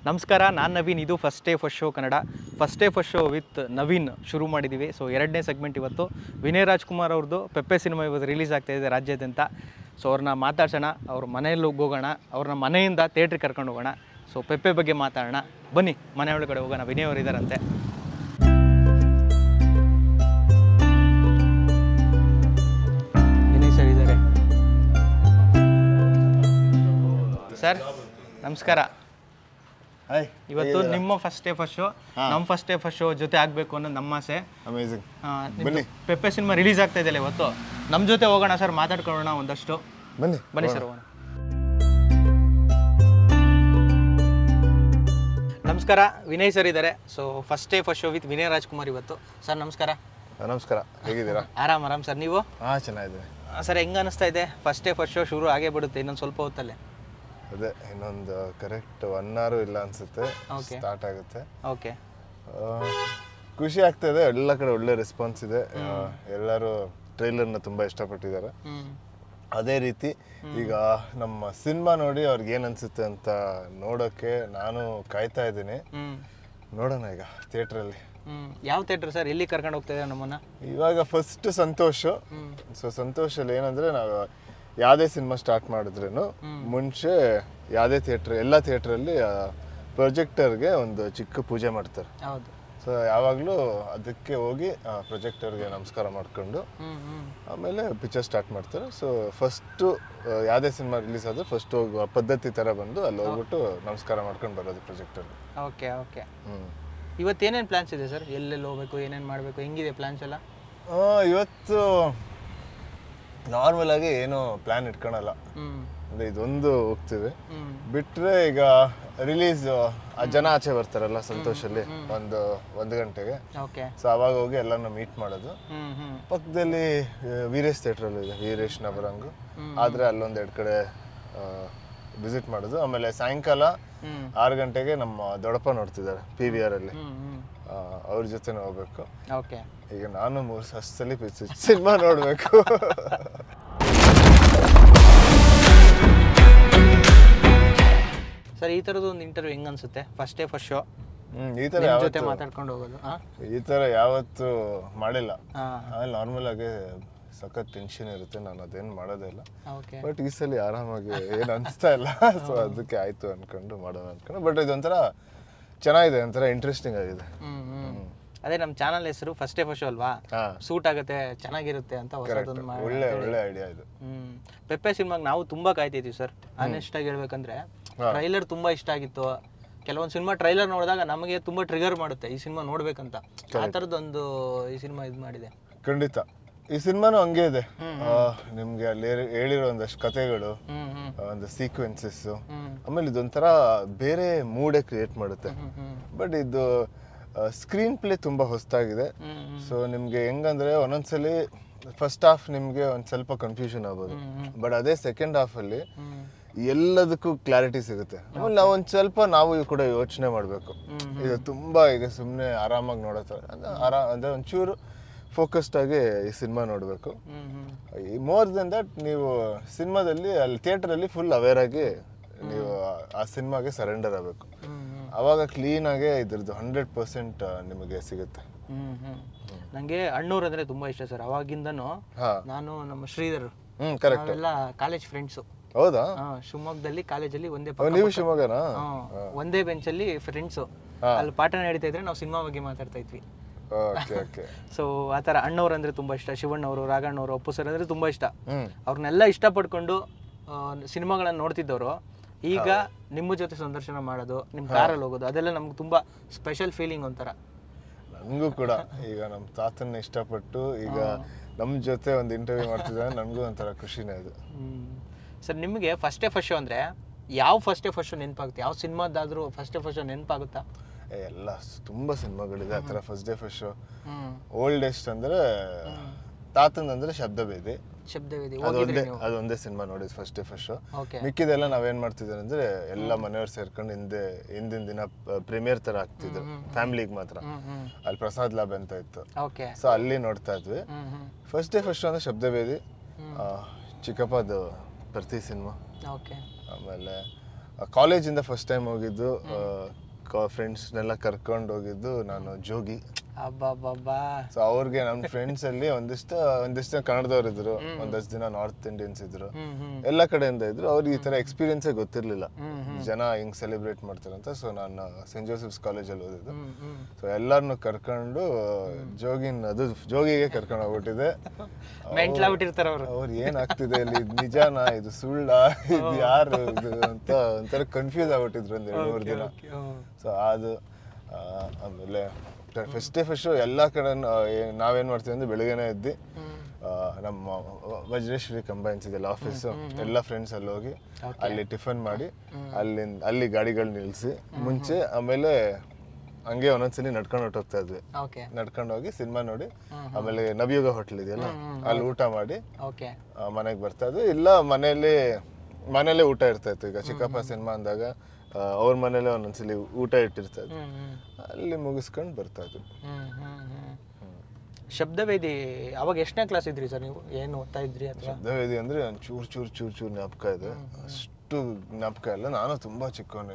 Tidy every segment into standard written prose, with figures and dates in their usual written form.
ನಮಸ್ಕಾರ, ನಾನು ನವೀನ್. ಇದು first day first show Kannada. First day first show with Naveen ಶುರು ಮಾಡಿದ್ದೀವಿ. ಸೊ ಎರಡನೇ ಸೆಗ್ಮೆಂಟ್ ಇವತ್ತು ವಿನಯ್ ರಾಜ್ಕುಮಾರ್ ಅವ್ರದ್ದು ಪೆಪ್ಪೆ ಸಿನಿಮಾ ಇವತ್ತು ರಿಲೀಸ್ ಆಗ್ತಾಯಿದೆ ರಾಜ್ಯಾದ್ಯಂತ. ಸೊ ಅವ್ರನ್ನ ಮಾತಾಡ್ಸೋಣ, ಅವ್ರ ಮನೆಯಲ್ಲಿ ಹೋಗೋಣ, ಅವ್ರನ್ನ ಮನೆಯಿಂದ ಥಿಯೇಟ್ರಿಗೆ ಕರ್ಕೊಂಡು ಹೋಗೋಣ. ಸೊ ಪೆಪ್ಪೆ ಬಗ್ಗೆ ಮಾತಾಡೋಣ. ಬನ್ನಿ ಮನೆ ಒಳಗಡೆ ಹೋಗೋಣ. ವಿನಯ್ ಅವರು ಇದ್ದಾರಂತೆ. ವಿನಯ್ ಸರ್ ಇದ್ದಾರೆ. ಸರ್ ನಮಸ್ಕಾರ. ಇವತ್ತು ನಿಮ್ಮ ಫಸ್ಟ್ ಡೇ ಫಸ್ಟ್ ಶೋ, ನಮ್ಮ ಫಸ್ಟ್ ಡೇ ಫಸ್ಟ್ ಶೋ ಜೊತೆ ಆಗಬೇಕು ಅನ್ನೋದು ನಮ್ಮ ಆಸೆ. ಅಮೇಜಿಂಗ್. ಪೆಪ್ಪೆ ಸಿನಿಮಾ ರಿಲೀಸ್ ಆಗ್ತಾ ಇದೆಯಲ್ಲ ಇವತ್ತು, ನಮ್ಮ ಜೊತೆ ಹೋಗೋಣ ಸರ್, ಮಾತಾಡ್ಕೊಳ್ಳೋಣ ಒಂದಷ್ಟು. ಬನ್ನಿ ಸರ್ ಹೋಗೋಣ. ನಮಸ್ಕಾರ, ವಿನಯ್ ಸರ್ ಇದ್ದಾರೆ. So first day first show with Vinay Rajkumar ಇವತ್ತು. ಸರ್ ನಮಸ್ಕಾರ. ನಮಸ್ಕಾರ, ಹೇಗಿದ್ದೀರಾ? ಆರಾಮ್ ಸರ್, ನೀವು? ಚೆನ್ನಾಗಿದೆ ಸರ್. ಹೆಂಗೆ ಅನಿಸ್ತಾ ಇದೆ? ಫಸ್ಟ್ ಡೇ ಫಸ್ಟ್ ಶೋ ಶುರು ಆಗೇ ಬಿಡುತ್ತೆ ಇನ್ನೊಂದು ಸ್ವಲ್ಪ ಹೊತ್ತಲ್ಲೇ. ಅದೇ ಇನ್ನೊಂದು ಕರೆಕ್ಟ್ 1 hour ಇಲ್ಲ ಅನ್ಸುತ್ತೆ ಸ್ಟಾರ್ಟ್ ಆಗುತ್ತೆ. ಓಕೆ, ಖುಷಿ ಆಗ್ತಾ ಇದೆ. ಎಲ್ಲ ಕಡೆ ಒಳ್ಳೆ ರೆಸ್ಪಾನ್ಸ್ ಇದೆ. ಎಲ್ಲರೂ ಟ್ರೈಲರ್ನ ತುಂಬ ಇಷ್ಟಪಟ್ಟಿದ್ದಾರೆ. ಅದೇ ರೀತಿ ಈಗ ನಮ್ಮ ಸಿನಿಮಾ ನೋಡಿ ಅವ್ರಿಗೆ ಏನು ಅನ್ಸುತ್ತೆ ಅಂತ ನೋಡೋಕ್ಕೆ ನಾನು ಕಾಯ್ತಾ ಇದ್ದೀನಿ. ನೋಡೋಣ ಈಗ ಥಿಯೇಟ್ರಲ್ಲಿ. ಯಾವ ಥಿಯೇಟ್ರ್ ಸರ್? ಎಲ್ಲಿ ಕರ್ಕೊಂಡು ಹೋಗ್ತಾ ಇದ್ದಾರೆ ನಮ್ಮನ್ನ? ಇವಾಗ ಫಸ್ಟ್ ಸಂತೋಷ್. ಸೊ ಸಂತೋಷಲ್ಲಿ ಏನಂದರೆ ನಾವು ಯಾವುದೇ ಸಿನಿಮಾ ಸ್ಟಾರ್ಟ್ ಮಾಡಿದ್ರೂ ಮುಂಚೆ ಯಾವುದೇ ಥಿಯೇಟ್ರ್, ಎಲ್ಲ ಥಿಯೇಟ್ರಲ್ಲಿ ಪ್ರೊಜೆಕ್ಟರ್ಗೆ ಒಂದು ಚಿಕ್ಕ ಪೂಜೆ ಮಾಡ್ತಾರೆ. ಹೌದು. ಸೊ ಯಾವಾಗಲೂ ಅದಕ್ಕೆ ಹೋಗಿ ಪ್ರೊಜೆಕ್ಟರ್ಗೆ ನಮಸ್ಕಾರ ಮಾಡಿಕೊಂಡು ಆಮೇಲೆ ಪಿಕ್ಚರ್ ಸ್ಟಾರ್ಟ್ ಮಾಡ್ತಾರೆ. ಸೊ ಫಸ್ಟು ಯಾವುದೇ ಸಿನಿಮಾ ರಿಲೀಸ್ ಆದರೆ ಫಸ್ಟ್ ಹೋಗುವ ಪದ್ಧತಿ ಥರ ಬಂದು ಅಲ್ಲಿ ಹೋಗ್ಬಿಟ್ಟು ನಮಸ್ಕಾರ ಮಾಡ್ಕೊಂಡು ಬರೋದು ಪ್ರೊಜೆಕ್ಟರ್ಗೆ. Okay okay. ಇವತ್ತೇನೇನು ಪ್ಲ್ಯಾನ್ಸ್ ಇದೆ ಸರ್? ಎಲ್ಲೆಲ್ಲಿ ಹೋಗ್ಬೇಕು, ಏನೇನು ಮಾಡಬೇಕು, ಹೆಂಗಿದೆ ಪ್ಲ್ಯಾನ್ಸ್ ಎಲ್ಲ? ಇವತ್ತು ನಾರ್ಮಲ್ ಆಗಿ ಏನು ಪ್ಲಾನ್ ಇಟ್ಕೊಳಲ್ಲ. ಅಂದ್ರೆ ಇದೊಂದು ಹೋಗ್ತೀವಿ ಬಿಟ್ರೆ, ಈಗ ರಿಲೀಸ್ ಜನ ಆಚೆ ಬರ್ತಾರಲ್ಲ ಸಂತೋಷಲ್ಲಿ ಒಂದು ಗಂಟೆಗೆ. ಸೊ ಅವಾಗ ಹೋಗಿ ಎಲ್ಲಾನು ಮೀಟ್ ಮಾಡೋದು. ಪಕ್ಕದಲ್ಲಿ ವೀರೇಶ್ ಥಿಯೇಟ್ರಲ್ಲೂ ಇದೆ, ವೀರೇಶ್ ನಬರಂಗು. ಆದ್ರೆ ಅಲ್ಲೊಂದೆರಡು ಕಡೆ ವಿಸಿಟ್ ಮಾಡೋದು. ಆಮೇಲೆ ಸಾಯಂಕಾಲ 6 ಗಂಟೆಗೆ ನಮ್ಮ ದೊಡ್ಡಪ್ಪ ನೋಡ್ತಿದ್ದಾರೆ PVR ಅಲ್ಲಿ, ಅವ್ರ ಜೊತೆನೇ ಹೋಗ್ಬೇಕು. ಈಗ ನಾನು 3 ಸಲ ಸಿನಿಮಾ ನೋಡ್ಬೇಕು. ಸರ್ ಈ ಥರದ್ದು ಒಂದು ಇಂಟರ್ವ್ಯೂ ಹೆಂಗ್ ಅನ್ಸುತ್ತೆ? ಫಸ್ಟ್ ಡೇ ಫಸ್ಟ್ ಶೋ ಈ ತರ ಜೊತೆ ಮಾತಾಡ್ಕೊಂಡು ಹೋಗೋದು. ಈ ತರ ಯಾವತ್ತು ಮಾಡಿಲ್ಲ. ನಾರ್ಮಲ್ ಆಗಿ ಸಖತ್ ಟೆನ್ಷನ್ ಇರುತ್ತೆ, ನಾನು ಅದೇನು ಮಾಡೋದೇ ಇಲ್ಲ. ಬಟ್ ಈ ಸಲ ಆರಾಮಾಗಿ ಏನು ಅನಿಸ್ತಾ ಇಲ್ಲ. ಸೊ ಅದಕ್ಕೆ ಆಯ್ತು ಅನ್ಕೊಂಡು ಮಾಡೋಣ ಅನ್ಕೊಂಡು. ಬಟ್ ಇದೊಂಥರ ಚೆನ್ನಾಗಿದೆ, ಒಂಥರ ಇಂಟ್ರೆಸ್ಟಿಂಗ್ ಆಗಿದೆ. ಅದೇ ನಮ್ಮ ಚಾನಲ್ ಹೆಸರು ಫಸ್ಟ್ ಡೇ ಫಸ್ಟ್ ಶೋ ಅಲ್ವಾ, ಸೂಟ್ ಆಗುತ್ತೆ, ಚೆನ್ನಾಗಿರುತ್ತೆ ಅಂತ ಹೊಸದೊಂದು ಒಳ್ಳೆ ಐಡಿಯಾ ಇದು. ಪೆಪ್ಪೆ ಸಿನಿಮಾಗೆ ನಾವು ತುಂಬಾ ಕಾಯ್ತಿದ್ವಿ ಸರ್. ಆನೆಸ್ಟ್ ಆಗಿ ಹೇಳ್ಬೇಕಂದ್ರೆ ಟ್ರೈಲರ್ ತುಂಬಾ ಇಷ್ಟ ಆಗಿತ್ತು. ಕೆಲವೊಂದು ಸಿನಿಮಾ ಟ್ರೈಲರ್ ನೋಡಿದಾಗ ನಮಗೆ ತುಂಬಾ ಟ್ರಿಗರ್ ಮಾಡುತ್ತೆ ಈ ಸಿನಿಮಾ ನೋಡ್ಬೇಕಂತ. ಆ ಥರದ್ದೊಂದು ಈ ಸಿನಿಮಾ ಇದು ಮಾಡಿದೆ. ಖಂಡಿತ ಈ ಸಿನಿಮಾನು ಹಂಗೆ ಇದೆ. ನಿಮ್ಗೆ ಅಲ್ಲಿ ಹೇಳಿರೋ ಒಂದಷ್ಟು ಕಥೆಗಳು, ಒಂದು ಸೀಕ್ವೆನ್ಸಸ್, ಆಮೇಲೆ ಇದೊಂಥರ ಬೇರೆ ಮೂಡೇ ಕ್ರಿಯೇಟ್ ಮಾಡುತ್ತೆ. ಬಟ್ ಇದು ಸ್ಕ್ರೀನ್ ಪ್ಲೇ ತುಂಬಾ ಹೊಸದಾಗಿದೆ. ಸೊ ನಿಮ್ಗೆ ಹೆಂಗಂದ್ರೆ ಒಂದೊಂದ್ಸಲಿ ಫಸ್ಟ್ ಹಾಫ್ ನಿಮ್ಗೆ ಒಂದ್ ಸ್ವಲ್ಪ ಕನ್ಫ್ಯೂಷನ್ ಆಗ್ಬೋದು. ಬಟ್ ಅದೇ ಸೆಕೆಂಡ್ ಹಾಫ್ ಅಲ್ಲಿ ಎಲ್ಲದಕ್ಕೂ ಕ್ಲಾರಿಟಿ ಸಿಗುತ್ತೆ. ಆಮೇಲೆ ನಾವು ಒಂದ್ ಸ್ವಲ್ಪ ನಾವು ಕೂಡ ಯೋಚನೆ ಮಾಡ್ಬೇಕು. ಇದು ತುಂಬಾ ಈಗ ಸುಮ್ನೆ ಆರಾಮಾಗಿ ನೋಡತ್ತಾರೆ ಅಂದ್ರೆ ಒಂಚೂರು ಫೋಕಸ್ಡ್ ಆಗಿ ಈ ಸಿನಿಮಾ ನೋಡ್ಬೇಕು. ಮೋರ್ ದೆನ್ ದಟ್ ನೀವು ಸಿನಿಮಾದಲ್ಲಿ ಅಲ್ಲಿ ಥಿಯೇಟರ್ ಅಲ್ಲಿ ಫುಲ್ ಅವೇರ್ ಆಗಿ ನೀವು ಆ ಸಿನಿಮಾಗೆ ಸರೆಂಡರ್ ಆಗಬೇಕು. ಅವಾಗ ಕ್ಲೀನ್ ಆಗಿ ಇದ್ರದ್ದು 100% ನಿಮಗೆ ಸಿಗುತ್ತೆ. ನಂಗೆ ಅಣ್ಣೂರ್ ಅಂದ್ರೆ ತುಂಬಾ ಇಷ್ಟ ಸರ್. ಅವಾಗಿಂದನು ನಾನು ನಮ್ಮ ಶ್ರೀಧರ್ ಎಲ್ಲ ಕಾಲೇಜ್ ಫ್ರೆಂಡ್ಸು. ಹೌದಾ? ಶಿವಮೊಗ್ಗದಲ್ಲಿ ಕಾಲೇಜಲ್ಲಿ ಒಂದೇ ಶಿವಮೊಗ್ಗನಾ? ಒಂದೇ ಬೆಂಚಲ್ಲಿ ಫ್ರೆಂಡ್ಸು. ಅಲ್ಲಿ ಪಾಠ ನಡೀತಾ ಇದ್ರೆ ನಾವು ಸಿನಿಮಾ ಬಗ್ಗೆ ಮಾತಾಡ್ತಾ ಇದ್ವಿ. ಸೊ ಆ ಥರ ಅಣ್ಣವ್ರು ಅಂದ್ರೆ ತುಂಬಾ ಇಷ್ಟ. ಶಿವಣ್ಣವರು, ರಾಘಣ್ಣವರು, ಅಪ್ಪು ಸರ್ ಅಂದ್ರೆ ತುಂಬಾ ಇಷ್ಟ. ಅವ್ರನ್ನೆಲ್ಲ ಇಷ್ಟಪಡ್ಕೊಂಡು ಸಿನಿಮಾಗಳನ್ನ ನೋಡ್ತಿದ್ದವರು ಈಗ ನಿಮ್ಮ ಜೊತೆ ಸಂದರ್ಶನ ಮಾಡೋದು, ನಿಮ್ಮ ಕಾರಲ್ಲಿ ಹೋಗೋದು, ಅದೆಲ್ಲ ನಮ್ಗೆ ತುಂಬಾ ಸ್ಪೆಷಲ್ ಫೀಲಿಂಗ್ ಒಂಥರ. ನನಗೂ ಕೂಡ ಈಗ ನಮ್ಮ ತಾತನ್ನ ಇಷ್ಟಪಟ್ಟು ಈಗ ನಮ್ಮ ಜೊತೆ ಒಂದು ಇಂಟರ್ವ್ಯೂ ಮಾಡ್ತಿದ್ದಾರೆ, ನನಗೂ ಒಂಥರ ಖುಷಿನೇ ಅದು. ಸರ್ ನಿಮಗೆ ಫಸ್ಟ್ ಡೇ ಫಸ್ಟ್ ಶೋ ಅಂದ್ರೆ ಯಾವ ಫಸ್ಟ್ ಡೇ ಫಸ್ಟ್ ಶೋ ನೆನಪಾಗುತ್ತೆ? ಯಾವ ಸಿನಿಮಾದಾದ್ರೂ ಫಸ್ಟ್ ಡೇ ಫಸ್ಟ್ ಶೋ ನೆನಪಾಗುತ್ತಾ? ಎಲ್ಲ ತುಂಬಾ ಸಿನಿಮಾಗಳಿದೆ ಆ ಥರ first day first show. Oldest ಅಂದ್ರೆ ತಾತಂದ್ರೆ ಶಬ್ದವೇದಿ. ಅದೊಂದೇ ಸಿನಿಮಾ ನೋಡಿದ್ ಫಸ್ಟ್ ಡೇ ಫಸ್ಟ್ ಶೋ. ಮಿಕ್ಕಿದೆಲ್ಲ ನಾವೇನ್ ಮಾಡ್ತಿದ್ವಿ ಅಂದ್ರೆ ಎಲ್ಲ ಮನೆಯವ್ರು ಸೇರ್ಕೊಂಡು ಹಿಂದಿನ ದಿನ ಪ್ರೀಮಿಯರ್ ತರ ಆಗ್ತಿದ್ರು, ಫ್ಯಾಮಿಲಿಗೆ ಮಾತ್ರ. ಅಲ್ಲಿ ಪ್ರಸಾದ್ ಲ್ಯಾಬ್ ಅಂತ ಇತ್ತು, ಸೊ ಅಲ್ಲಿ ನೋಡ್ತಾ ಇದ್ವಿ. ಫಸ್ಟ್ ಡೇ ಫಸ್ಟ್ ಶೋ ಅಂದ್ರೆ ಶಬ್ದವೇದಿ, ಚಿಕ್ಕಪ್ಪದು ಪ್ರತಿ ಸಿನಿಮಾ, ಆಮೇಲೆ ಕಾಲೇಜಿಂದ ಫಸ್ಟ್ ಟೈಮ್ ಹೋಗಿದ್ದು, ಫ್ರೆಂಡ್ಸ್ನೆಲ್ಲ ಕರ್ಕೊಂಡು ಹೋಗಿದ್ದು ನಾನು ಜೋಗಿ. ಸೊ ಅವ್ರಿಗೆ ನನ್ನ ಫ್ರೆಂಡ್ಸ್ ಅಲ್ಲಿ ಒಂದಿಷ್ಟು ಜನ ಕನ್ನಡದವ್ರು ಇದ್ರು, ಒಂದಷ್ಟು ದಿನ ನಾರ್ತ್ ಇಂಡಿಯನ್ಸ್ ಇದ್ರು, ಎಲ್ಲ ಕಡೆಯಿಂದ ಇದ್ರು. ಅವ್ರಿಗೆ ಈ ತರ ಎಕ್ಸ್ಪೀರಿಯನ್ಸೇ ಗೊತ್ತಿರ್ಲಿಲ್ಲ ಜನ ಹಿಂಗ್ ಸೆಲೆಬ್ರೇಟ್ ಮಾಡ್ತಾರಂತ. ಸೊ ನಾನು ಸೆಂಟ್ ಜೋಸೆಫ್ಸ್ ಕಾಲೇಜಲ್ಲಿ ಓದಿದ್ದು. ಸೊ ಎಲ್ಲಾರನ್ನು ಕರ್ಕೊಂಡು ಜೋಗಿಗೆ ಕರ್ಕೊಂಡು ಹೋಗ್ಬಿಟ್ಟಿದೆ. ಅವ್ರು ಏನಾಗ್ತಿದೆ ಇಲ್ಲಿ, ನಿಜಾನ ಇದು ಸುಳ್ಳ, ಇದು ಯಾರು ಇದು ಅಂತ ಒಂಥರ ಕನ್ಫ್ಯೂಸ್ ಆಗ್ಬಿಟ್ಟಿದ್ರು ಒಂದ್ 2-3 ದಿನ. ಸೊ ಅದು ಆಮೇಲೆ ಫಸ್ಟ್ ಎಲ್ಲ ಕಡೆ ನಾವೇನ್ ಮಾಡ್ತೀವಿ ಅಂದ್ರೆ ಬೆಳಗ್ಗೆನೆ ಎದ್ದು ನಮ್ಮ ವಜ್ರೇಶ್ವರಿ ಕಂಬೈನ್ಸ್ ಇದೆಲ್ಲ ಆಫೀಸು, ಎಲ್ಲ ಫ್ರೆಂಡ್ಸ್ ಅಲ್ಲಿ ಹೋಗಿ ಅಲ್ಲಿ ಟಿಫನ್ ಮಾಡಿ ಅಲ್ಲಿ ಗಾಡಿಗಳು ನಿಲ್ಸಿ ಮುಂಚೆ, ಆಮೇಲೆ ಹಂಗೆ ಒಂದೊಂದ್ಸಲಿ ನಡ್ಕೊಂಡು ಹೊಟ್ಟೋಗ್ತಾ ಇದ್ವಿ. ನಡ್ಕೊಂಡು ಹೋಗಿ ಸಿನಿಮಾ ನೋಡಿ, ಆಮೇಲೆ ನವಯುಗ ಹೋಟೆಲ್ ಇದೆಯಲ್ಲ ಅಲ್ಲಿ ಊಟ ಮಾಡಿ ಮನೆಗೆ ಬರ್ತಾ ಇದ್ವಿ. ಇಲ್ಲ ಮನೇಲೆ ಊಟ ಇರ್ತಾ ಇತ್ತು. ಈಗ ಚಿಕ್ಕಪ್ಪ ಸಿನಿಮಾ ಅಂದಾಗ ಅವ್ರ ಮನೇಲೆ ಒಂದೊಂದ್ಸಲಿ ಊಟ ಇಟ್ಟಿರ್ತಾ ಇದ್ವಿ, ಅಲ್ಲಿ ಮುಗಿಸ್ಕೊಂಡು ಬರ್ತಾ ಇದ್ವಿ. ಶಬ್ದವೇದಿ ಅವಾಗ ಎಷ್ಟನೇ ಕ್ಲಾಸ್ ಇದ್ರಿ ಸರ್ ನೀವು? ಏನು ಓದ್ತಾ ಇದ್ರಿ? ಶಬ್ದವೇದಿ ಅಂದ್ರೆ ಚೂರ್ ಜ್ಞಾಪಕ ಇದೆ, ಅಷ್ಟು ಜ್ಞಾಪಕ ಇಲ್ಲ. ನಾನು ತುಂಬಾ ಚಿಕ್ಕವನು,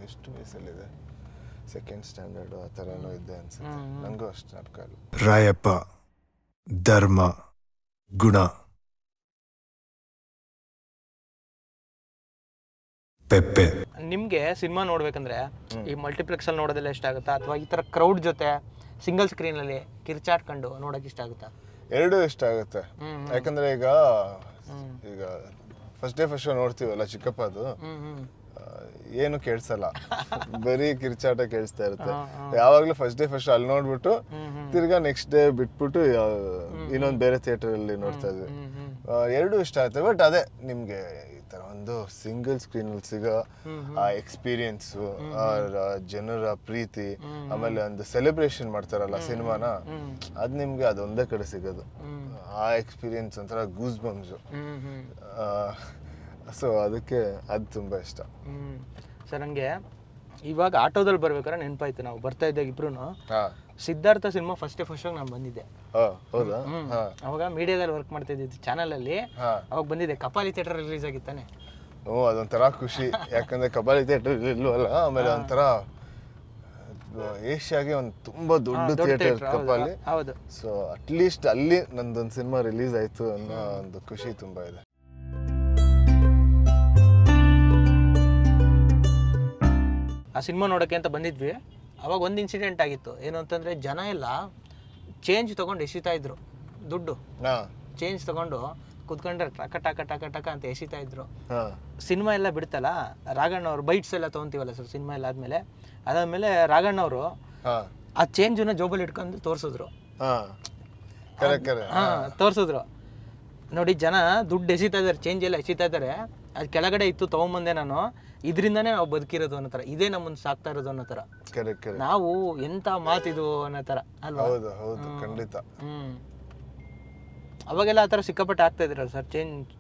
ಎಷ್ಟು ವಯಸ್ಸಲ್ಲಿದೆ, ಸೆಕೆಂಡ್ ಸ್ಟ್ಯಾಂಡರ್ಡ್ ಆ ಥರನೂ ಇದ್ದೆ ಅನ್ಸುತ್ತೆ. ನಂಗೂ ಅಷ್ಟು ಜ್ಞಾಪಕ ಇಲ್ಲ. ರಾಯಪ್ಪ, ಧರ್ಮ, ಗುಣ, ಪೆಪ್ಪೆ. ನಿಮ್ಗೆ ಸಿನಿಮಾ ನೋಡ್ಬೇಕಂದ್ರೆ ಈ ಮಲ್ಟಿಪ್ಲೆಕ್ಸ್ ಅಲ್ಲಿ ನೋಡೋದೆಲ್ಲ ಇಷ್ಟ ಆಗುತ್ತಾ, ಅಥವಾ ಈ ತರ ಕ್ರೌಡ್ ಜೊತೆ ಸಿಂಗಲ್ ಸ್ಕ್ರೀನ್ ಅಲ್ಲಿ ಕಿರ್ಚಾಡ್ಕೊಂಡು ನೋಡಕ್ ಇಷ್ಟ ಆಗುತ್ತಾ? ಎರಡೂ ಇಷ್ಟ ಆಗುತ್ತೆ. ಯಾಕಂದ್ರೆ ಈಗ ಫಸ್ಟ್ ಡೇ ಫಸ್ಟ್ ಶೋ ನೋಡ್ತೀವಲ್ಲ ಚಿಕ್ಕಪ್ಪದು, ಏನು ಕೇಳಿಸಲ್ಲ, ಬರೀ ಕಿರ್ಚಾಟ ಕೇಳಿಸ್ತಾ ಇರುತ್ತೆ. ಯಾವಾಗ್ಲೂ ಫಸ್ಟ್ ಡೇ ಫಸ್ಟ್ ಅಲ್ಲಿ ನೋಡ್ಬಿಟ್ಟು ತಿರ್ಗಾ ನೆಕ್ಸ್ಟ್ ಡೇ ಬಿಟ್ಬಿಟ್ಟು ಇನ್ನೊಂದು ಬೇರೆ ಥಿಯೇಟರ್ ಅಲ್ಲಿ ನೋಡ್ತಾ ಇದ್ವಿ. ಎರಡೂ ಇಷ್ಟ ಆಗುತ್ತೆ. ಬಟ್ ಅದೇ ನಿಮ್ಗೆ ಈ ತರ ಒಂದು ಸಿಂಗಲ್ ಸ್ಕ್ರೀನ್ ಅಲ್ಲಿ ಸಿಗೋ ಆ ಎಕ್ಸ್ಪೀರಿಯನ್ಸು, ಜನರ ಪ್ರೀತಿ, ಆಮೇಲೆ ಒಂದು ಸೆಲೆಬ್ರೇಷನ್ ಮಾಡ್ತಾರಲ್ಲ ಸಿನಿಮಾನ, ಅದ್ ನಿಮ್ಗೆ ಅದೊಂದೇ ಕಡೆ ಸಿಗೋದು. ಆ ಎಕ್ಸ್ಪೀರಿಯನ್ಸ್ ಒಂಥರ ಗೂಸ್ ಬಂಪ್ಸು. ಸೊ ಅದಕ್ಕೆ ಅದು ತುಂಬಾ ಇಷ್ಟ. ಸರ್ ನಂಗೆ ಇವಾಗ ಆಟೋದಲ್ಲಿ ಬರ್ಬೇಕಾದ್ರೆ ನೆನಪಾಯ್ತು, ನಾವು ಬರ್ತಾ ಇದ್ದಾಗ ಇಬ್ರು ಸಿದ್ಧಾರ್ಥ ಸಿನಿಮಾ ಫಸ್ಟ್ ನಾನು ಬಂದಿದ್ದೆ. ಹೌದಾ? ಅವಾಗ ಮೀಡಿಯಾದಲ್ಲಿ ವರ್ಕ್ ಮಾಡ್ತಾ ಇದ್ದಿದ್ದು ಚಾನಲ್ ಅಲ್ಲಿ, ಅವಾಗ ಬಂದಿದ್ದೆ. ಕಪಾಲಿ ಥಿಯೇಟರ್ ರಿಲೀಸ್ ಆಗಿತ್ತಾನೆ. ಅದೊಂಥರ ಖುಷಿ, ಯಾಕಂದ್ರೆ ಕಪಾಲಿ ಥಿಯೇಟರ್ ಇಲ್ವಲ್ಲ. ಆಮೇಲೆ ಒಂಥರ ಏಷ್ಯಾಗೆ ಒಂದು ತುಂಬಾ ದೊಡ್ಡ ಥಿಯೇಟರ್ ಕಪಾಲಿ. ಸೊ ಅಟ್ಲೀಸ್ಟ್ ಅಲ್ಲಿ ನಂದೊಂದು ಸಿನಿಮಾ ರಿಲೀಸ್ ಆಯ್ತು ಅನ್ನೋ ಒಂದು ಖುಷಿ ತುಂಬಾ ಇದೆ. ಆ ಸಿನಿಮಾ ನೋಡೋಕ್ಕೆ ಅಂತ ಬಂದಿದ್ವಿ. ಅವಾಗ ಒಂದು ಇನ್ಸಿಡೆಂಟ್ ಆಗಿತ್ತು. ಏನು ಅಂತಂದರೆ, ಜನ ಎಲ್ಲ ಚೇಂಜ್ ತೊಗೊಂಡು ಎಸಿತಾ ಇದ್ರು, ದುಡ್ಡು ಚೇಂಜ್ ತೊಗೊಂಡು ಕುತ್ಕೊಂಡ್ರೆ ಟಕ ಟಕ ಟಕ ಟಕ ಅಂತ ಎಸಿತಾ ಇದ್ರು. ಸಿನಿಮಾ ಎಲ್ಲ ಬಿಡ್ತಲ್ಲ, ರಾಘಣ್ಣ ಅವ್ರು ಬೈಟ್ಸ್ ಎಲ್ಲ ತೊಗೊತೀವಲ್ಲ ಸರ್ ಸಿನಿಮಾ ಎಲ್ಲ ಆದಮೇಲೆ, ಅದಾದಮೇಲೆ ರಾಘಣ್ಣ ಅವರು ಆ ಚೇಂಜನ್ನ ಜೋಬಲ್ಲಿ ಇಟ್ಕೊಂಡು ತೋರಿಸಿದ್ರು. ತೋರಿಸಿದ್ರು ನೋಡಿ, ಜನ ದುಡ್ಡು ಎಸಿತಾ ಇದ್ದಾರೆ, ಚೇಂಜ್ ಎಲ್ಲ ಎಸಿತಾ ಇದ್ದಾರೆ, ಅದು ಕೆಳಗಡೆ ಇತ್ತು ತೊಗೊಂಬಂದೆ ನಾನು, ಇದರಿಂದಾನೇ ನಾವು ಬದುಕಿರೋದು ಅನ್ನೋ ಥರ, ಇದೇ ನಮ್ಮನ್ನು ಸಾಕ್ತಾ ಇರೋದು ಅನ್ನೋ ಥರ. ನಾವು ಎಂಥ ಮಾತಿದು ಅನ್ನೋ ಥರ ಅಲ್ವಾ? ಖಂಡಿತ. ಅವಾಗೆಲ್ಲ ಆ ಥರ ಸಿಕ್ಕಾಪಟ್ಟೆ ಆಗ್ತಾ ಇದ್ರಲ್ಲ ಸರ್ ಚೇಂಜ್?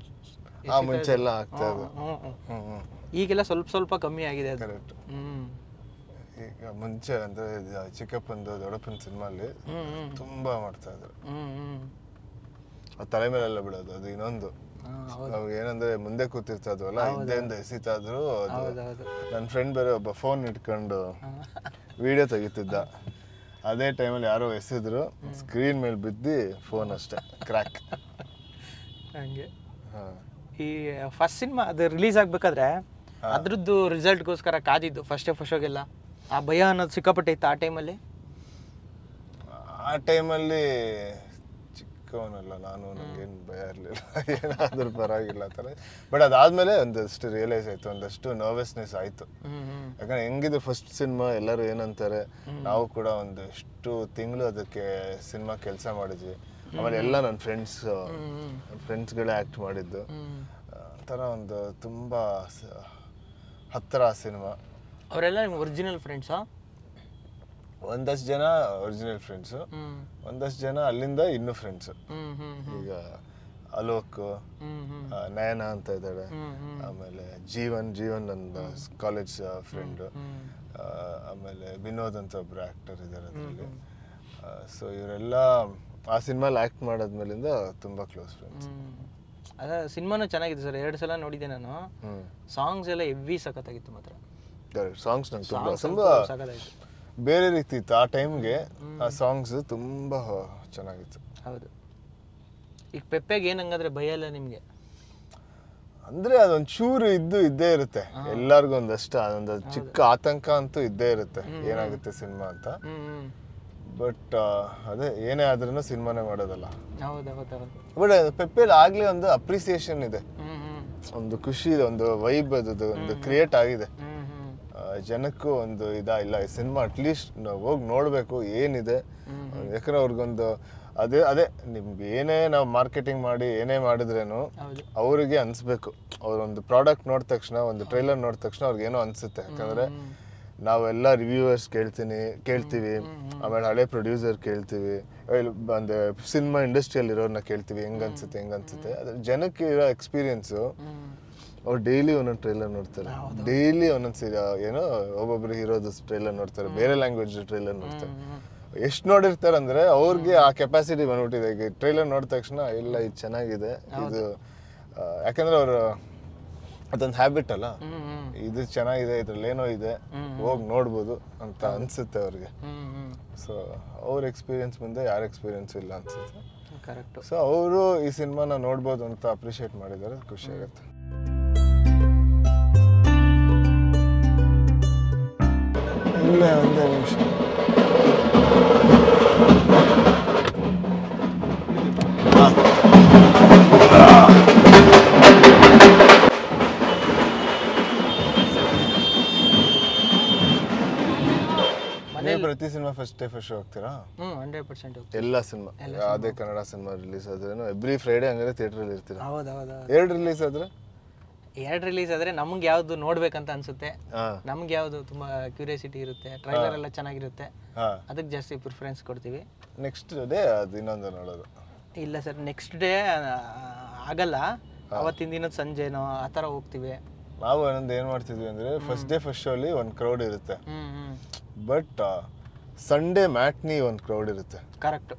ಮುಂಚೆ ಎಲ್ಲ ಆಗ್ತಾ ಇದೆ, ಈಗೆಲ್ಲ ಸ್ವಲ್ಪ ಸ್ವಲ್ಪ ಕಮ್ಮಿ ಆಗಿದೆ ಅದು. ಈಗ ಮುಂಚೆ ಅಂದ್ರೆ ಚಿಕ್ಕಪ್ಪಂದು ದೊಡ್ಡಪ್ಪನ ಸಿನಿಮಾಲಿ ತುಂಬಾ ಮಾಡ್ತಾ ಇದ್ರು. ತಲೆ ಮೇಲೆಲ್ಲ ಬಿಡೋದು, ಅದು ಇನ್ನೊಂದು. ನಾವು ಏನಂದ್ರೆ ಮುಂದೆ ಕೂತಿರ್ತಾ ಇದ್ವಲ್ಲ, ಹಿಂದೆಯಿಂದ ಎಸಿತಾ ಇದ್ರು. ನನ್ನ ಫ್ರೆಂಡ್ ಬೇರೆ ಒಬ್ಬ ಫೋನ್ ಇಟ್ಕೊಂಡು ವಿಡಿಯೋ ತೆಗಿತಿದ್ದ. ಅದೇ ಟೈಮಲ್ಲಿ ಯಾರೋ ಎಸೆದ್ರು, ಸ್ಕ್ರೀನ್ ಮೇಲೆ ಬಿದ್ದು ಫೋನ್ ಅಷ್ಟೇ ಕ್ರ್ಯಾಕ್. ಹಂಗೆ ಈ ಫಸ್ಟ್ ಸಿನಿಮಾ ಅದು ರಿಲೀಸ್ ಆಗ್ಬೇಕಾದ್ರೆ ಅದ್ರದ್ದು ರಿಸಲ್ಟ್ಗೋಸ್ಕರ ಕಾದಿದ್ದು ಫಸ್ಟ್ ಶೋಗೆಲ್ಲ ಆ ಭಯ ಅನ್ನೋದು ಸಿಕ್ಕಾಪಟ್ಟೆ ಇತ್ತು ಆ ಟೈಮಲ್ಲಿ. ಆ ಟೈಮಲ್ಲಿ ಚಿಕ್ಕವನಲ್ಲ ನಾನು, ನಂಗೇನು ಭಯ ಇರಲಿಲ್ಲ, ಏನಾದ್ರೂ ಪರವಾಗಿಲ್ಲ ಆ ಥರ. ಬಟ್ ಅದಾದ್ಮೇಲೆ ಒಂದಷ್ಟು ರಿಯಲೈಸ್ ಆಯ್ತು, ಒಂದಷ್ಟು ನರ್ವಸ್ನೆಸ್ ಆಯ್ತು. ಯಾಕಂದ್ರೆ ಹೆಂಗಿದ್ರು ಫಸ್ಟ್ ಸಿನಿಮಾ, ಎಲ್ಲರೂ ಏನಂತಾರೆ, ನಾವು ಕೂಡ ಒಂದಷ್ಟು ತಿಂಗಳು ಅದಕ್ಕೆ ಸಿನಿಮಾ ಕೆಲಸ ಮಾಡಿದ್ವಿ. ಆಮೇಲೆ ಎಲ್ಲ ನನ್ನ ಫ್ರೆಂಡ್ಸ್ಗಳೇ ಆ್ಯಕ್ಟ್ ಮಾಡಿದ್ದು. ಒಂಥರ ಒಂದು ತುಂಬ ಹತ್ತಿರ ಆ ಸಿನಿಮಾ. ಅವರೆಲ್ಲ ನಿಮ್ಮ ಒರಿಜಿನಲ್ ಫ್ರೆಂಡ್ಸಾ? ಒಂದಷ್ಟು ಜನ ಒರಿಜಿನಲ್ ಫ್ರೆಂಡ್ಸು, ಒಂದಷ್ಟು ಜನ ಅಲ್ಲಿಂದ ಇನ್ನೂ ಫ್ರೆಂಡ್ಸು. ಈಗ ಅಲೋಕ್, ನಯನ ಅಂತ ಇದ್ದಾಳೆ, ಆಮೇಲೆ ಜೀವನ್ ನನ್ನ ಕಾಲೇಜ್ ಫ್ರೆಂಡು, ಆಮೇಲೆ ವಿನೋದ್ ಅಂತ ಒಬ್ರು ಆ್ಯಕ್ಟರ್ ಇದ್ದಾರೆ ಅದರಲ್ಲಿ. ಸೊ ಇವರೆಲ್ಲ ಆ ಸಿನಿಮಾಲಿ ಆ್ಯಕ್ಟ್ ಮಾಡಾದ್ಮೇಲಿಂದ ತುಂಬ ಕ್ಲೋಸ್ ಫ್ರೆಂಡ್ಸ್. ಅದ ಸಿನಿಮಾನು ಚೆನ್ನಾಗಿದೆ ಸರ್, 2 ಸಲ ನೋಡಿದ್ದೆ ನಾನು. ಸಾಂಗ್ಸ್ ಎಲ್ಲ ಹೆವಿ ಸಖತ್ತಾಗಿತ್ತು ಮಾತ್ರ. ಸಾಂಗ್ಸ್ ನಂಗೆ ತುಂಬಾ ಬೇರೆ ರೀತಿ ಇತ್ತು ಆ ಟೈಮ್ಗೆ. ಆ ಸಾಂಗ್ಸ್ ತುಂಬಾ ಚೆನ್ನಾಗಿತ್ತು. ಹೌದು. ಈಗ ಪೆಪ್ಪೆಗೆ ಏನಂಗಾದ್ರೆ ಭಯ ಇಲ್ಲ ನಿಮ್ಗೆ? ಅಂದ್ರೆ ಅದೊಂದ್ ಚೂರು ಇದ್ದೇ ಇರುತ್ತೆ ಎಲ್ಲಾರ್ಗು, ಒಂದಷ್ಟು ಅದೊಂದು ಚಿಕ್ಕ ಆತಂಕ ಅಂತೂ ಇದ್ದೇ ಇರುತ್ತೆ ಏನಾಗುತ್ತೆ ಸಿನಿಮಾ ಅಂತ. ಬಟ್ ಅದೇ ಏನೇ ಆದ್ರೂ ಸಿನಿಮಾನೇ ಮಾಡೋದಲ್ಲ. ಬಟ್ ಪೆಪ್ಪೆಲ್ ಆಗ್ಲೇ ಒಂದು ಅಪ್ರಿಸಿಯೇಷನ್ ಇದೆ, ಒಂದು ಖುಷಿ ಇದೆ, ಒಂದು ವೈಬ್ ಅದು ಒಂದು ಕ್ರಿಯೇಟ್ ಆಗಿದೆ. ಜನಕ್ಕೂ ಒಂದು ಇಲ್ಲ ಈ ಸಿನಿಮಾ ಅಟ್ಲೀಸ್ಟ್ ಹೋಗಿ ನೋಡ್ಬೇಕು ಏನಿದೆ. ಯಾಕಂದ್ರೆ ಅವ್ರಿಗೊಂದು ಅದೇ ನಿಮ್ಗೆ ಏನೇ ನಾವು ಮಾರ್ಕೆಟಿಂಗ್ ಮಾಡಿ ಏನೇ ಮಾಡಿದ್ರೇನು ಅವ್ರಿಗೆ ಅನ್ಸ್ಬೇಕು. ಅವ್ರೊಂದು ಪ್ರಾಡಕ್ಟ್ ನೋಡಿದ ತಕ್ಷಣ, ಒಂದು ಟ್ರೈಲರ್ ನೋಡಿದ ತಕ್ಷಣ ಅವ್ರಿಗೆ ಏನೋ ಅನ್ಸುತ್ತೆ. ಯಾಕಂದ್ರೆ ನಾವೆಲ್ಲ ರಿವ್ಯೂವರ್ಸ್ ಕೇಳ್ತೀವಿ, ಆಮೇಲೆ ಹಳೆ ಪ್ರೊಡ್ಯೂಸರ್ ಕೇಳ್ತೀವಿ, ಒಂದು ಸಿನಿಮಾ ಇಂಡಸ್ಟ್ರಿಯಲ್ಲಿ ಇರೋರ್ನ ಕೇಳ್ತೀವಿ ಹೆಂಗ್ ಅನ್ಸುತ್ತೆ. ಅದ್ರ ಜನಕ್ಕೆ ಇರೋ ಎಕ್ಸ್ಪೀರಿಯನ್ಸು ಅವ್ರು ಡೈಲಿ ಒಂದೊಂದು ಟ್ರೈಲರ್ ನೋಡ್ತಾರೆ, ಡೈಲಿ ಒಂದೊಂದು ಏನೋ ಒಬ್ಬೊಬ್ರು ಹೀರೋದು ಟ್ರೈಲರ್ ನೋಡ್ತಾರೆ, ಬೇರೆ ಲ್ಯಾಂಗ್ವೇಜ್ ಟ್ರೈಲರ್ ನೋಡ್ತಾರೆ. ಎಷ್ಟು ನೋಡಿರ್ತಾರೆ ಅಂದ್ರೆ ಅವ್ರಿಗೆ ಆ ಕೆಪಾಸಿಟಿ ಬಂದ್ಬಿಟ್ಟಿದೆ. ಈಗ ಟ್ರೈಲರ್ ನೋಡಿದ ತಕ್ಷಣ ಇಲ್ಲ ಇದು ಚೆನ್ನಾಗಿದೆ, ಇದು ಯಾಕಂದ್ರೆ ಅವರು ಅದೊಂದು ಹ್ಯಾಬಿಟ್ ಅಲ್ಲ, ಇದು ಚೆನ್ನಾಗಿದೆ, ಇದ್ರಲ್ಲಿ ಏನೋ ಇದೆ, ಹೋಗಿ ನೋಡ್ಬೋದು ಅಂತ ಅನ್ಸುತ್ತೆ ಅವ್ರಿಗೆ. ಸೊ ಅವ್ರ ಎಕ್ಸ್ಪೀರಿಯನ್ಸ್ ಮುಂದೆ ಯಾರ ಎಕ್ಸ್ಪೀರಿಯನ್ಸ್ ಇಲ್ಲ ಅನ್ಸುತ್ತೆ. ಸೊ ಅವರು ಈ ಸಿನಿಮಾನ ನೋಡ್ಬೋದು ಅಂತ ಅಪ್ರಿಷಿಯೇಟ್ ಮಾಡಿದ್ದಾರೆ, ಖುಷಿ ಆಗುತ್ತೆ. ಇಲ್ಲ ಒಂದೇ ನಿಮಿಷ. ಪ್ರತಿ cinema first day first show ಹೋಗ್ತೀರಾ? 100% ಎಲ್ಲ ಸಿನಿಮಾ, ಯಾವುದೇ ಕನ್ನಡ ಸಿನಿಮಾ ರಿಲೀಸ್ ಆದ್ರೇನು ಎವ್ರಿ ಫ್ರೈಡೆ ಹಂಗಾರೆ ಥಿಯೇಟರ್ ಅಲ್ಲಿ ಇರ್ತೀರಾ? 2 ರಿಲೀಸ್ ಆದ್ರೆ ನಮ್ಗೆ ಯಾವ್ದು ನೋಡ್ಬೇಕಂತ ಅನ್ಸುತ್ತೆ, ನಮ್ಗೆ ಯಾವ್ದು ತುಂಬಾ ಕ್ಯೂರಿಯಾಸಿಟಿ ಇರುತ್ತೆ, ಟ್ರೈಲರ್ ಎಲ್ಲ ಚೆನ್ನಾಗಿರುತ್ತೆ, ಅದಕ್ಕೆ ಜಾಸ್ತಿ ಪ್ರಿಫರೆನ್ಸ್ ಕೊಡ್ತೀವಿ. ನೆಕ್ಸ್ಟ್ ಡೇ ಅದು ಇನ್ನೊಂದು ನೋಡೋದು ಇಲ್ಲ ಸರ್, ನೆಕ್ಸ್ಟ್ ಡೇ ಆಗಲ್ಲ, ಅವತ್ತಿನ ದಿನದ ಸಂಜೆನೋ ಆ ಥರ ಹೋಗ್ತೀವಿ. ನಾವು ಇನ್ನೊಂದು ಏನ್ ಮಾಡ್ತಿದ್ವಿ ಅಂದ್ರೆ ಫಸ್ಟ್ ಡೇ ಫಸ್ಟ್ ಶೋ ಅಲ್ಲಿ ಒಂದು ಕ್ರೌಡ್ ಇರುತ್ತೆ, ಬಟ್ ಸಂಡೇ ಮ್ಯಾಟ್ನಿ ಒಂದು ಕ್ರೌಡ್ ಇರುತ್ತೆ. ಕರೆಕ್ಟ್.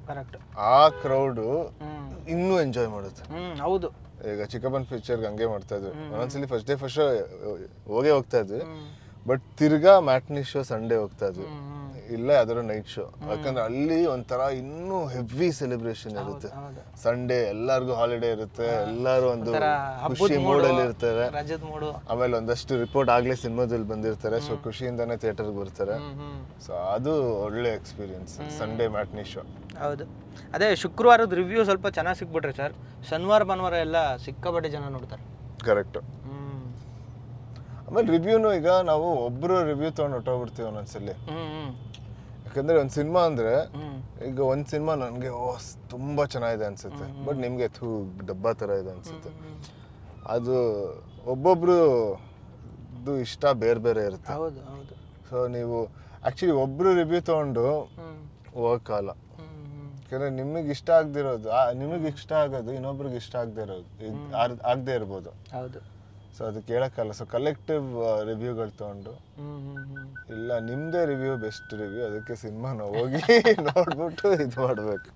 ಆ ಕ್ರೌಡ್ ಇನ್ನೂ ಎಂಜಾಯ್ ಮಾಡುತ್ತೆ. ಹೌದು. ಈಗ ಚಿಕ್ಕಪ್ಪನ್ ಪಿಕ್ಚರ್ಗೆ ಹಂಗೆ ಮಾಡ್ತಾ ಇದ್ವಿ, ಒಂದೊಂದ್ಸಲಿ ಫಸ್ಟ್ ಡೇ ಫಸ್ಟ್ ಶೋ ಹೋಗ್ತಾ ಇದ್ವಿ, ಬಟ್ ತಿರ್ಗಾ ಮ್ಯಾಟ್ನಿ ಶೋ ಸಂಡೇ ಹೋಗ್ತಾ ಇದ್ವಿ, ಇಲ್ಲ ಯಾವ್ದಾದ್ರು ನೈಟ್ ಶೋ. ಯಾಕಂದ್ರೆ ಅಲ್ಲಿ ಒಂಥರ ಇನ್ನೂ ಹೆವಿ ಸೆಲೆಬ್ರೇಷನ್ ಇರುತ್ತೆ. ಸಂಡೇ ಎಲ್ಲಾರ್ಗು ಹಾಲಿಡೇ ಇರುತ್ತೆ, ಎಲ್ಲಾರು ಒಂದು ಖುಷಿ ಮೂಡಲ್ಲಿ ಇರ್ತಾರೆ. ಆಮೇಲೆ ಒಂದಷ್ಟು ರಿಪೋರ್ಟ್ ಆಗ್ಲೇ ಸಿನಿಮಾದಲ್ಲಿ ಬಂದಿರ್ತಾರೆ, ಸೊ ಖುಷಿಯಿಂದಾನೇ ಥಿಯೇಟರ್ಗೆ ಬರ್ತಾರೆ. ಸೊ ಅದು ಒಳ್ಳೆ ಎಕ್ಸ್ಪೀರಿಯನ್ಸ್ ಸಂಡೇ ಮ್ಯಾಟ್ನಿ ಶೋ. ಹೌದು. ಅದೇ ಶುಕ್ರವಾರದ ರಿವ್ಯೂ ಸ್ವಲ್ಪ ಚೆನ್ನಾಗಿ ಸಿಕ್ಬಿಟ್ರೆ ಸರ್, ಶನಿವಾರ ಭಾನುವಾರ ಎಲ್ಲ ಸಿಕ್ಕಾಪಟ್ಟೆ ಜನ ನೋಡ್ತಾರೆ. ಕರೆಕ್ಟ್. ಆಮೇಲೆ ರಿವ್ಯೂನು ಈಗ ನಾವು ಒಬ್ರು ರಿವ್ಯೂ ತಗೊಂಡು ಹೊಟ್ಟೋಗ್ಬಿಡ್ತೀವಿ ಒಂದೊಂದ್ಸಲಿ. ಯಾಕಂದ್ರೆ ಒಂದ್ ಸಿನಿಮಾ ಅಂದ್ರೆ ಈಗ ಒಂದ್ ಸಿನಿಮಾ ನನ್ಗೆ ತುಂಬಾ ಚೆನ್ನಾಗಿದೆ ಅನ್ಸುತ್ತೆ, ಬಟ್ ನಿಮ್ಗೆ ಡಬ್ಬಾ ತರ ಇದೆ ಅನ್ಸುತ್ತೆ. ಅದು ಒಬ್ಬೊಬ್ರು ಇಷ್ಟ ಬೇರೆ ಬೇರೆ ಇರುತ್ತೆ. ಸೊ ನೀವು ಆಕ್ಚುಲಿ ಒಬ್ರು ರಿವ್ಯೂ ತಗೊಂಡು ಹೋಗಕ್ಕಾಗಲ್ಲ. ಯಾಕಂದ್ರೆ ನಿಮಗೆ ಇಷ್ಟ ಆಗದಿರೋದು, ನಿಮಗೆ ಇಷ್ಟ ಆಗೋದು ಇನ್ನೊಬ್ರಿಗೆ ಇಷ್ಟ ಆಗದೆ ಇರ್ಬೋದು. ಸೊ ಅದಕ್ಕೆ ಹೇಳಕ್ಕಲ್ಲ. ಸೊ ಕಲೆಕ್ಟಿವ್ ರಿವ್ಯೂಗಳು ತಗೊಂಡು ಇಲ್ಲ ನಿಮ್ದೇ ರಿವ್ಯೂ ಬೆಸ್ಟ್ ರಿವ್ಯೂ, ಅದಕ್ಕೆ ಸಿನಿಮಾನ ಹೋಗಿ ನೋಡ್ಬಿಟ್ಟು ಇದು ಮಾಡ್ಬೇಕು.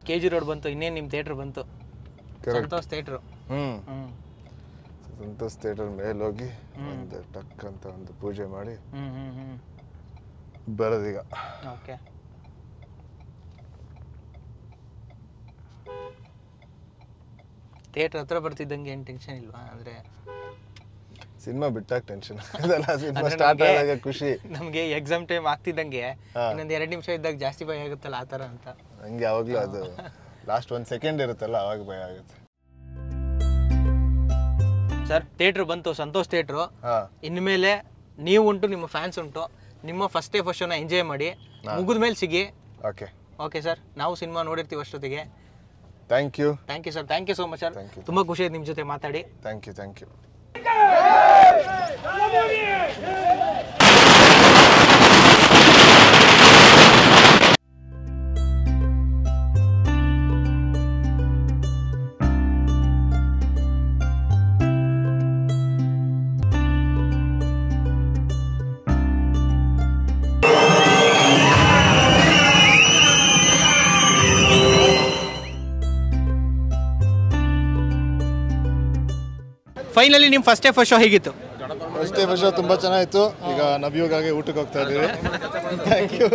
KG ರೋಡ್ ಬಂತು, ಇನ್ನೇನು ನಿಮ್ಮ ಥಿಯೇಟರ್ ಬಂತು, ಸಂತೋಷ್ ಥಿಯೇಟರ್. ಸಂತೋಷ್ ಥಿಯೇಟರ್ ಮೇಲೆ ಹೋಗಿ ಒಂದು ಟಕ್ ಅಂತ ಒಂದು ಪೂಜೆ ಮಾಡಿ ಬರೋದೀಗ. ಓಕೆ. ಥಿಯೇಟರ್ ಹತ್ರ ಬರ್ತಿದ್ದಂಗೆ ಏನು ಟೆನ್ಷನ್ ಇಲ್ವಾ? ಅಂದ್ರೆ ಸಿನಿಮಾ ಬಿಟ್ಟಾಗ ಟೆನ್ಷನ್ ಆಗಲ್ಲ, ಸಿನಿಮಾ ಸ್ಟಾರ್ಟ್ ಆದಾಗ ಖುಷಿ. ನಮಗೆ ಎಕ್ಸಾಮ್ ಟೈಮ್ ಆಗ್ತಿದ್ದಂಗೆ ಇನ್ನೊಂದು 2 ನಿಮಿಷ ಇದ್ದಾಗ ಜಾಸ್ತಿ ಭಯ ಆಗುತ್ತಲ್ಲ, ಆ ಥರ ಅಂತ. ಹಂಗೆ ಯಾವಾಗಲೂ ಅದು ಲಾಸ್ಟ್ 1 ಸೆಕೆಂಡ್ ಇರುತ್ತಲ್ಲ, ಅವಾಗ ಭಯ ಆಗುತ್ತೆ. ಸರ್ ಥಿಯೇಟರ್ ಬಂತು, ಸಂತೋಷ್ ಥಿಯೇಟ್ರು. ಇನ್ಮೇಲೆ ನೀವು ಉಂಟು, ನಿಮ್ಮ ಫ್ಯಾನ್ಸ್ ಉಂಟು, ನಿಮ್ಮ ಫಸ್ಟ್ ಡೇ ಫಸ್ಟ್ ಶೋನ ಎಂಜಾಯ್ ಮಾಡಿ, ಮುಗಿದ ಮೇಲೆ ಸಿಗಿ. ಓಕೆ ಸರ್, ನಾವು ಸಿನಿಮಾ ನೋಡಿರ್ತೀವಿ ಅಷ್ಟೊತ್ತಿಗೆ. Thank you sir, thank you so much sir. ತುಂಬ ಖುಷಿ ಆಯ್ತು ನಿಮ್ಮ ಜೊತೆ ಮಾತಾಡಿ. Thank you. ಫೈನಲಿ ನಿಮ್ಮ ಫಸ್ಟ್ ಡೇ ಫಸ್ಟ್ ಶೋ ಹೇಗಿತ್ತು? ಫಸ್ಟ್ ಡೇ ಫಸ್ಟ್ ಶೋ ತುಂಬ ಚೆನ್ನಾಗಿತ್ತು. ಈಗ ನವ್ಯೋಗಾಗಿ ಊಟಕ್ಕೆ ಹೋಗ್ತಾ ಇದ್ದೀವಿ. Thank you.